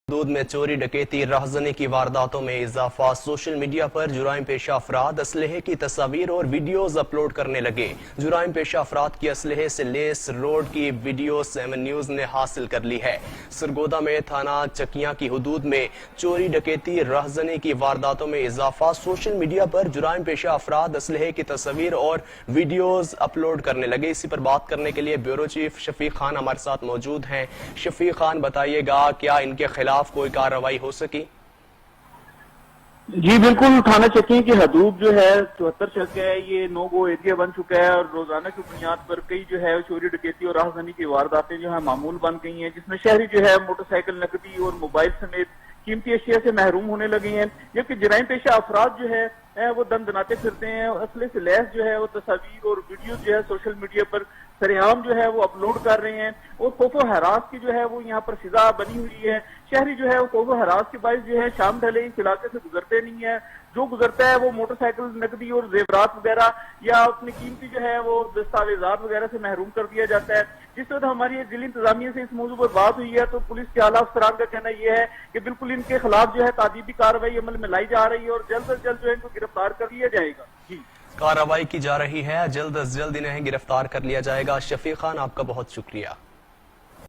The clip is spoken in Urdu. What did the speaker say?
حدود میں چوری ڈکیتی راہزنی کی وارداتوں میں اضافہ، سوشل میڈیا پر جرائم پیشہ افراد اسلحے کی تصاویر اور ویڈیوز اپلوڈ کرنے لگے۔ جرائم پیشہ افراد کی اسلحے سے لیس روڈ کی ویڈیو 7 نیوز نے حاصل کر لی ہے۔ سرگودا میں تھانہ چکیاں کی حدود میں چوری ڈکیتی راہزنی کی وارداتوں میں اضافہ، سوشل میڈیا پر جرائم پیشہ افراد اسلحے کی تصاویر اور ویڈیوز اپلوڈ کرنے لگے۔ اسی پر بات کرنے کے لیے بیورو چیف شفیق خان ہمارے ساتھ موجود ہیں۔ شفیق خان، بتائیے گا کیا ان کے خلاف کوئی کارروائی ہو سکی؟ جی بالکل، تھانہ چکیاں کی حدود جو ہے 74 چک ہے، یہ نو گو ایریا بن چکا ہے اور روزانہ کی بنیاد پر کئی جو ہے چوری ڈکیتی اور راہزنی کی وارداتیں جو ہے معمول بن گئی ہیں، جس میں شہری جو ہے موٹر سائیکل، نقدی اور موبائل سمیت قیمتی اشیاء سے محروم ہونے لگے ہیں، جبکہ جرائم پیشہ افراد جو ہے وہ دم دناتے پھرتے ہیں، اسلحے سے لیس جو ہے وہ تصاویر اور ویڈیوز جو ہے سوشل میڈیا پر سرعام جو ہے وہ اپلوڈ کر رہے ہیں اور خوف و ہراس کی جو ہے وہ یہاں پر فضا بنی ہوئی ہے۔ شہری جو ہے وہ خوف و ہراس کے باعث جو ہے شام ڈھلے اس علاقے سے گزرتے نہیں ہیں، جو گزرتا ہے وہ موٹر سائیکل، نقدی اور زیورات وغیرہ یا اپنی قیمتی جو ہے وہ دستاویزات وغیرہ سے محروم کر دیا جاتا ہے۔ جس وقت ہماری ضلعی انتظامیہ سے اس موضوع پر بات ہوئی ہے تو پولیس کے اعلیٰ افسران کا کہنا یہ ہے کہ بالکل ان کے خلاف جو ہے تعدیبی کارروائی عمل میں لائی جا رہی ہے اور جلد از جلد جو ہے ان کو گرفتار کر لیا جائے گا۔ جی کارروائی کی جا رہی ہے، جلد از جلد انہیں گرفتار کر لیا جائے گا۔ شفیق خان، آپ کا بہت شکریہ۔